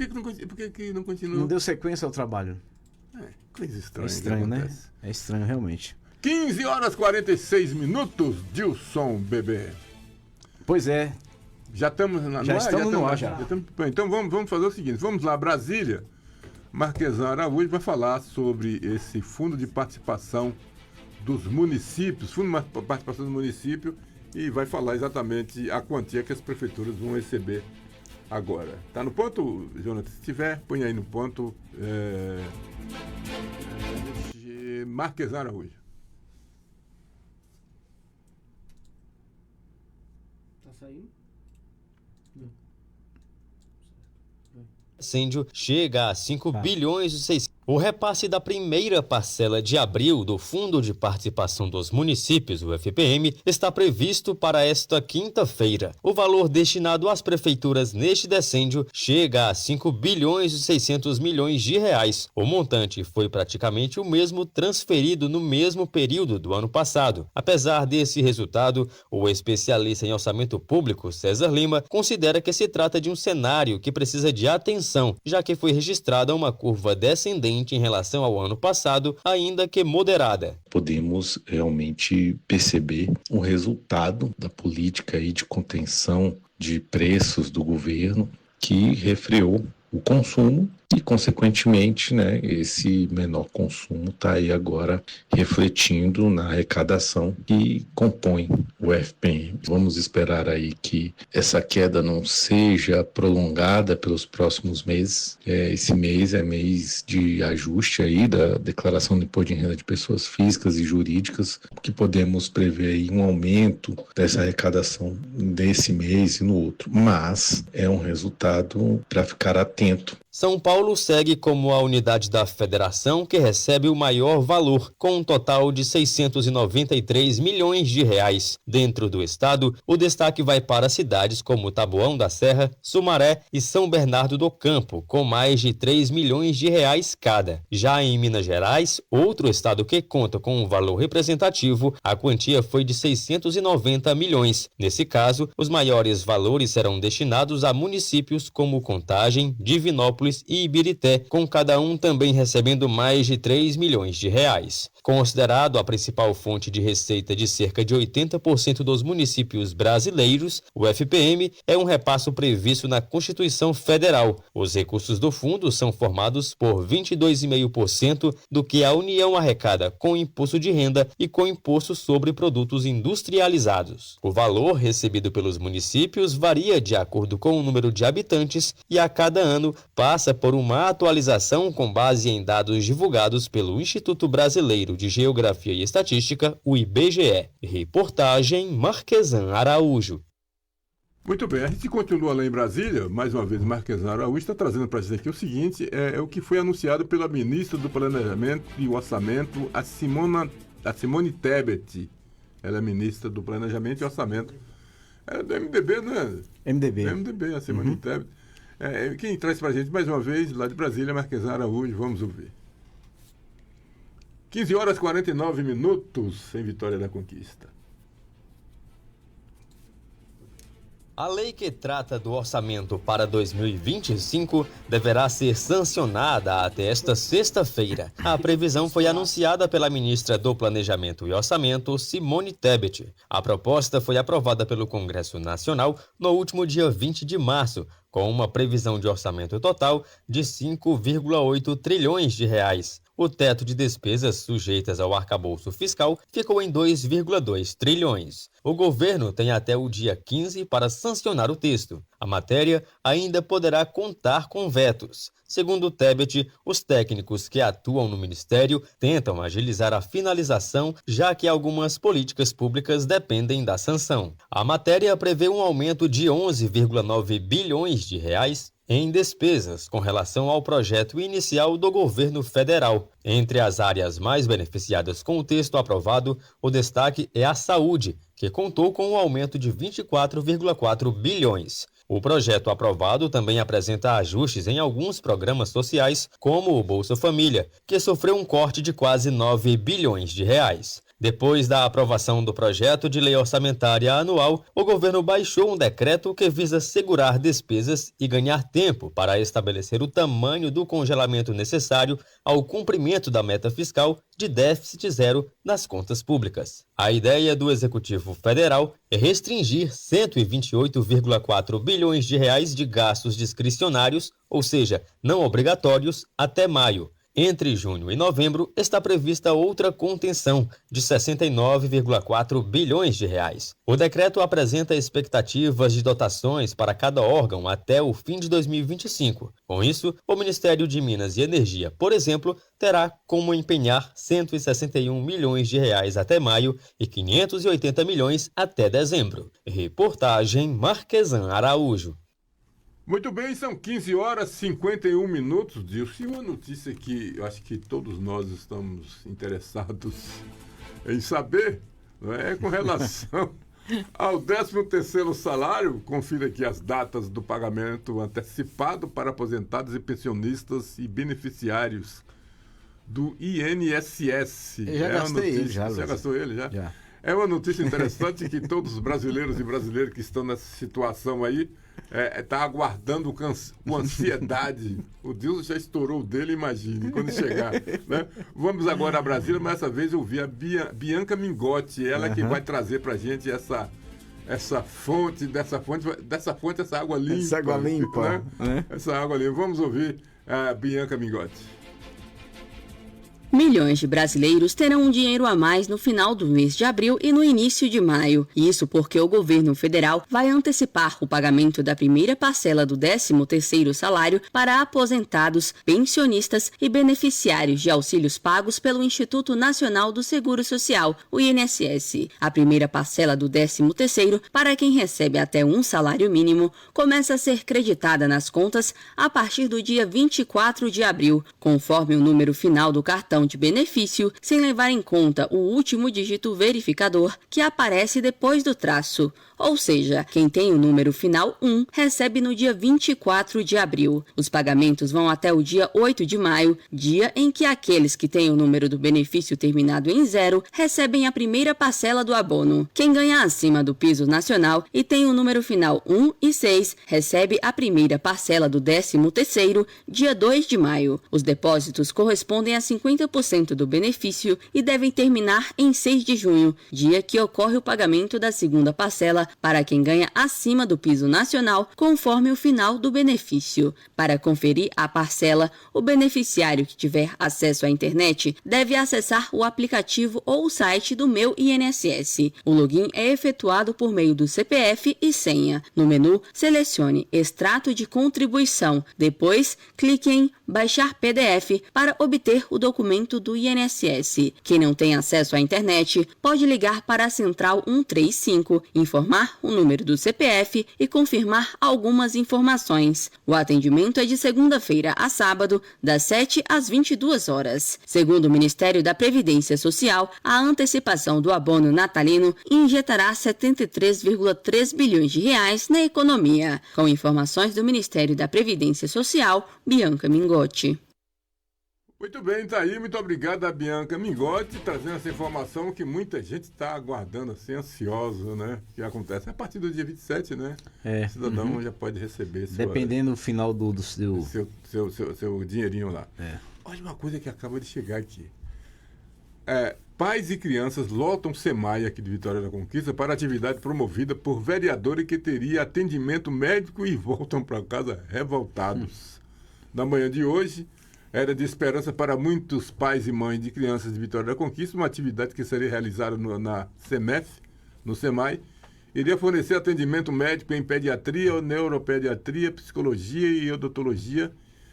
que não continuou? Não deu sequência ao trabalho. Coisa estranha. É estranho, né? Acontece. É estranho, realmente. 15 horas e 46 minutos, Dilson Bebê. Pois é. Já estamos no ar? Estamos no ar, já. Então vamos fazer o seguinte, vamos lá, Brasília. Marquesan Araújo vai falar sobre esse fundo de participação dos municípios, fundo de participação do município, e vai falar exatamente a quantia que as prefeituras vão receber agora. Tá no ponto, Jonathan? Se tiver, põe aí no ponto. Marquesan Araújo. Tá saindo? Incêndio chega a 5 bilhões e 600. O repasse da primeira parcela de abril do Fundo de Participação dos Municípios, o FPM, está previsto para esta quinta-feira. O valor destinado às prefeituras neste decêndio chega a 5 bilhões e 600 milhões de reais. O montante foi praticamente o mesmo transferido no mesmo período do ano passado. Apesar desse resultado, o especialista em orçamento público, César Lima, considera que se trata de um cenário que precisa de atenção, já que foi registrada uma curva descendente em relação ao ano passado, ainda que moderada. Podemos realmente perceber o resultado da política aí de contenção de preços do governo, que refreou o consumo e, consequentemente, esse menor consumo está aí agora refletindo na arrecadação que compõe o FPM. Vamos esperar aí que essa queda não seja prolongada pelos próximos meses. Esse mês é mês de ajuste aí da declaração do imposto de renda de pessoas físicas e jurídicas, que podemos prever aí um aumento dessa arrecadação desse mês e no outro. Mas é um resultado para ficar atento. São Paulo segue como a unidade da federação que recebe o maior valor, com um total de 693 milhões de reais. Dentro do estado, o destaque vai para cidades como Taboão da Serra, Sumaré e São Bernardo do Campo, com mais de 3 milhões de reais cada. Já em Minas Gerais, outro estado que conta com um valor representativo, a quantia foi de 690 milhões. Nesse caso, os maiores valores serão destinados a municípios como Contagem, Divinópolis e Ibirité, com cada um também recebendo mais de 3 milhões de reais. Considerado a principal fonte de receita de cerca de 80% dos municípios brasileiros, o FPM é um repasso previsto na Constituição Federal. Os recursos do fundo são formados por 22,5% do que a União arrecada com imposto de renda e com imposto sobre produtos industrializados. O valor recebido pelos municípios varia de acordo com o número de habitantes e a cada ano passa por uma atualização com base em dados divulgados pelo Instituto Brasileiro de Geografia e Estatística, o IBGE. Reportagem Marquesan Araújo. Muito bem, a gente continua lá em Brasília. Mais uma vez, Marquesan Araújo está trazendo para a gente aqui o seguinte, é o que foi anunciado pela ministra do Planejamento e Orçamento, a Simone Tebet. Ela é ministra do Planejamento e Orçamento. Ela é do MDB, né? MDB, a Simone Tebet. Quem traz para a gente, mais uma vez, lá de Brasília, Marquesan Araújo, vamos ouvir. 15 horas e 49 minutos em Vitória da Conquista. A lei que trata do orçamento para 2025 deverá ser sancionada até esta sexta-feira. A previsão foi anunciada pela ministra do Planejamento e Orçamento, Simone Tebet. A proposta foi aprovada pelo Congresso Nacional no último dia 20 de março, com uma previsão de orçamento total de 5,8 trilhões de reais. O teto de despesas sujeitas ao arcabouço fiscal ficou em 2,2 trilhões. O governo tem até o dia 15 para sancionar o texto. A matéria ainda poderá contar com vetos. Segundo Tebet, os técnicos que atuam no Ministério tentam agilizar a finalização, já que algumas políticas públicas dependem da sanção. A matéria prevê um aumento de 11,9 bilhões de reais em despesas com relação ao projeto inicial do governo federal. Entre as áreas mais beneficiadas com o texto aprovado, o destaque é a saúde, que contou com um aumento de 24,4 bilhões. O projeto aprovado também apresenta ajustes em alguns programas sociais, como o Bolsa Família, que sofreu um corte de quase 9 bilhões de reais. Depois da aprovação do projeto de lei orçamentária anual, o governo baixou um decreto que visa segurar despesas e ganhar tempo para estabelecer o tamanho do congelamento necessário ao cumprimento da meta fiscal de déficit zero nas contas públicas. A ideia do Executivo Federal é restringir 128,4 bilhões de reais de gastos discricionários, ou seja, não obrigatórios, até maio. Entre junho e novembro está prevista outra contenção de 69,4 bilhões de reais. O decreto apresenta expectativas de dotações para cada órgão até o fim de 2025. Com isso, o Ministério de Minas e Energia, por exemplo, terá como empenhar 161 milhões de reais até maio e 580 milhões até dezembro. Reportagem Marquesan Araújo. Muito bem, são 15 horas e 51 minutos, Dilson. E uma notícia que eu acho que todos nós estamos interessados em saber, não é com relação ao 13º salário. Confira aqui as datas do pagamento antecipado para aposentados e pensionistas e beneficiários do INSS. Eu já gastei ele, já. Você já gastou ele, já? Já. É uma notícia interessante que todos os brasileiros e brasileiras que estão nessa situação aí tá aguardando com ansiedade. O Deus já estourou o dele, imagine, quando chegar. Né? Vamos agora a Brasília, mas dessa vez eu vi a Bianca Mingotti, ela que vai trazer pra gente essa fonte, essa água limpa. Essa água limpa. Né? Essa água limpa. Vamos ouvir a Bianca Mingotti. Milhões de brasileiros terão um dinheiro a mais no final do mês de abril e no início de maio. Isso porque o governo federal vai antecipar o pagamento da primeira parcela do 13º salário para aposentados, pensionistas e beneficiários de auxílios pagos pelo Instituto Nacional do Seguro Social, o INSS. A primeira parcela do 13º, para quem recebe até um salário mínimo, começa a ser creditada nas contas a partir do dia 24 de abril, conforme o número final do cartão de benefício, sem levar em conta o último dígito verificador que aparece depois do traço. Ou seja, quem tem o número final 1 recebe no dia 24 de abril. Os pagamentos vão até o dia 8 de maio, dia em que aqueles que têm o número do benefício terminado em 0 recebem a primeira parcela do abono. Quem ganha acima do piso nacional e tem o número final 1 e 6 recebe a primeira parcela do 13º, dia 2 de maio. Os depósitos correspondem a 50% 30% do benefício e devem terminar em 6 de junho, dia que ocorre o pagamento da segunda parcela para quem ganha acima do piso nacional, conforme o final do benefício. Para conferir a parcela, o beneficiário que tiver acesso à internet deve acessar o aplicativo ou o site do Meu INSS. O login é efetuado por meio do CPF e senha. No menu, selecione Extrato de Contribuição. Depois, clique em Baixar PDF para obter o documento do INSS. Quem não tem acesso à internet pode ligar para a Central 135, informar o número do CPF e confirmar algumas informações. O atendimento é de segunda-feira a sábado, das 7 às 22 horas. Segundo o Ministério da Previdência Social, a antecipação do abono natalino injetará 73,3 bilhões de reais na economia. Com informações do Ministério da Previdência Social, Bianca Mingotti. Muito bem, tá aí. Muito obrigado a Bianca Mingotti, trazendo essa informação que muita gente está aguardando, assim, ansioso, né? Que acontece a partir do dia 27, né? O cidadão já pode receber dependendo do final do seu dinheirinho lá. Olha uma coisa que acaba de chegar aqui. Pais e crianças lotam SEMAI aqui de Vitória da Conquista para atividade promovida por vereadora que teria atendimento médico e voltam para casa revoltados. Na manhã de hoje, era de esperança para muitos pais e mães de crianças de Vitória da Conquista, uma atividade que seria realizada na SEMEF, no SEMAI, iria fornecer atendimento médico em pediatria, neuropediatria, psicologia e odontologia,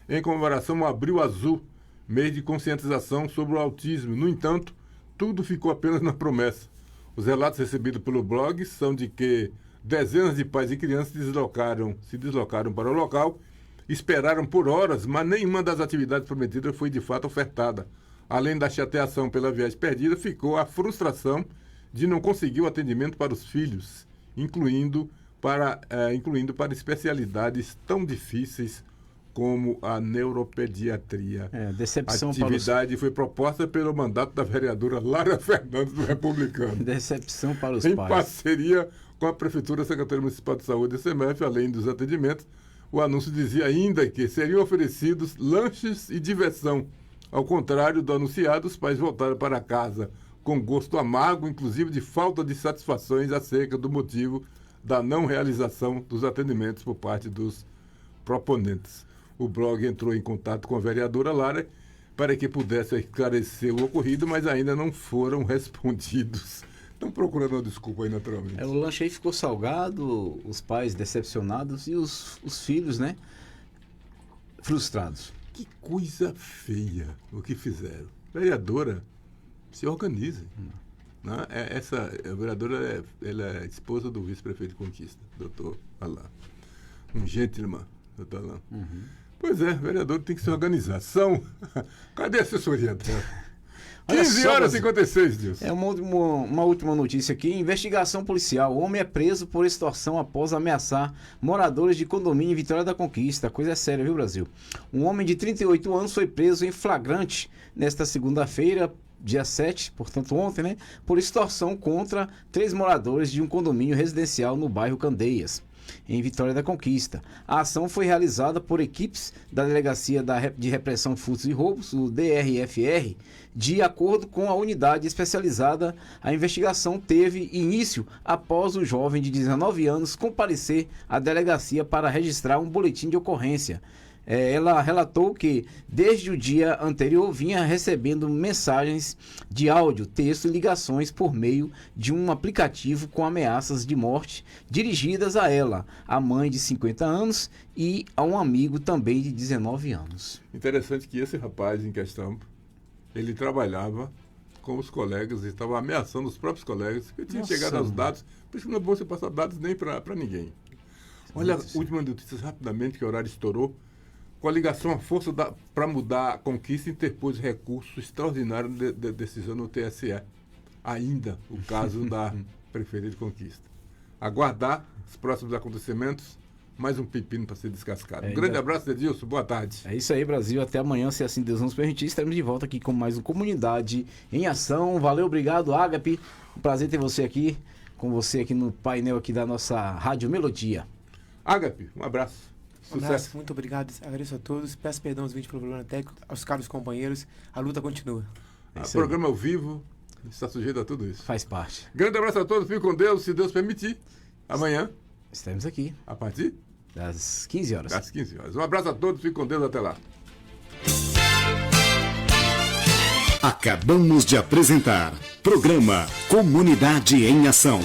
em comemoração ao Abril Azul, mês de conscientização sobre o autismo. No entanto, tudo ficou apenas na promessa. Os relatos recebidos pelo blog são de que dezenas de pais e crianças se deslocaram para o local, esperaram por horas, mas nenhuma das atividades prometidas foi de fato ofertada. Além da chateação pela viagem perdida, ficou a frustração de não conseguir o atendimento para os filhos, incluindo para especialidades tão difíceis como a neuropediatria. Decepção. A atividade foi proposta pelo mandato da vereadora Lara Fernandes, do Republicano. Decepção para os pais. Em parceria com a Prefeitura, Secretaria Municipal de Saúde e CEMEF, além dos atendimentos, o anúncio dizia ainda que seriam oferecidos lanches e diversão. Ao contrário do anunciado, os pais voltaram para casa com gosto amargo, inclusive de falta de satisfações acerca do motivo da não realização dos atendimentos por parte dos proponentes. O blog entrou em contato com a vereadora Lara para que pudesse esclarecer o ocorrido, mas ainda não foram respondidos. Estão procurando uma desculpa aí, naturalmente. O lanche aí ficou salgado, os pais decepcionados e os filhos, né, frustrados. Que coisa feia o que fizeram. Vereadora, se organize. Né? A vereadora ela é esposa do vice-prefeito de Conquista, doutor Alain. Um gentleman, doutor Alain. Pois é, vereador tem que se organizar. Cadê a assessoria dela? 15 horas e 56, Deus. Uma última notícia aqui. Investigação policial. O homem é preso por extorsão após ameaçar moradores de condomínio em Vitória da Conquista. Coisa é séria, viu, Brasil? Um homem de 38 anos foi preso em flagrante nesta segunda-feira, dia 7, portanto ontem, né? Por extorsão contra 3 moradores de um condomínio residencial no bairro Candeias, em Vitória da Conquista. A ação foi realizada por equipes da Delegacia de Repressão Furtos e Roubos, o DRFR. De acordo com a unidade especializada, a investigação teve início após o jovem de 19 anos comparecer à delegacia para registrar um boletim de ocorrência. Ela relatou que, desde o dia anterior, vinha recebendo mensagens de áudio, texto e ligações por meio de um aplicativo com ameaças de morte dirigidas a ela, a mãe de 50 anos e a um amigo também de 19 anos. Interessante que esse rapaz em questão, ele trabalhava com os colegas e estava ameaçando os próprios colegas que tinham chegado aos dados, por isso não é bom você passar dados nem para ninguém. Olha, a última notícia rapidamente, que o horário estourou. Com a ligação à força para mudar a Conquista, interpôs recurso extraordinário de decisão no TSE. Ainda o caso da Prefeitura de Conquista. Aguardar os próximos acontecimentos, mais um pepino para ser descascado. Um grande abraço, Edilson. Boa tarde. É isso aí, Brasil. Até amanhã, se assim Deus nos permitir. Estaremos de volta aqui com mais um Comunidade em Ação. Valeu, obrigado, Ágape. Um prazer ter você aqui, com você aqui no painel aqui da nossa Rádio Melodia. Ágape, um abraço. Sucesso. Muito obrigado, agradeço a todos. Peço perdão aos 20 pelo problema técnico, aos caros companheiros. A luta continua. Programa ao vivo, está sujeito a tudo isso. Faz parte. Grande abraço a todos, fique com Deus, se Deus permitir. Amanhã estaremos aqui. A partir das 15 horas. Das 15 horas. Um abraço a todos, fique com Deus, até lá. Acabamos de apresentar programa Comunidade em Ação.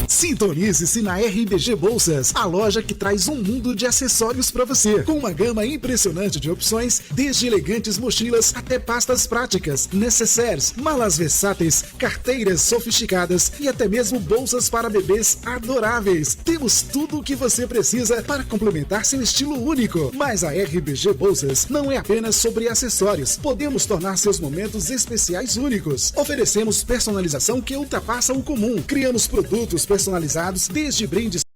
Sintonize-se na RBG Bolsas, a loja que traz um mundo de acessórios para você, com uma gama impressionante de opções, desde elegantes mochilas até pastas práticas, necessaires, malas versáteis, carteiras sofisticadas e até mesmo bolsas para bebês adoráveis. Temos tudo o que você precisa para complementar seu estilo único. Mas a RBG Bolsas não é apenas sobre acessórios. Podemos tornar seus momentos especiais únicos. Oferecemos personalização que ultrapassa o comum. Criamos produtos personalizados desde brindes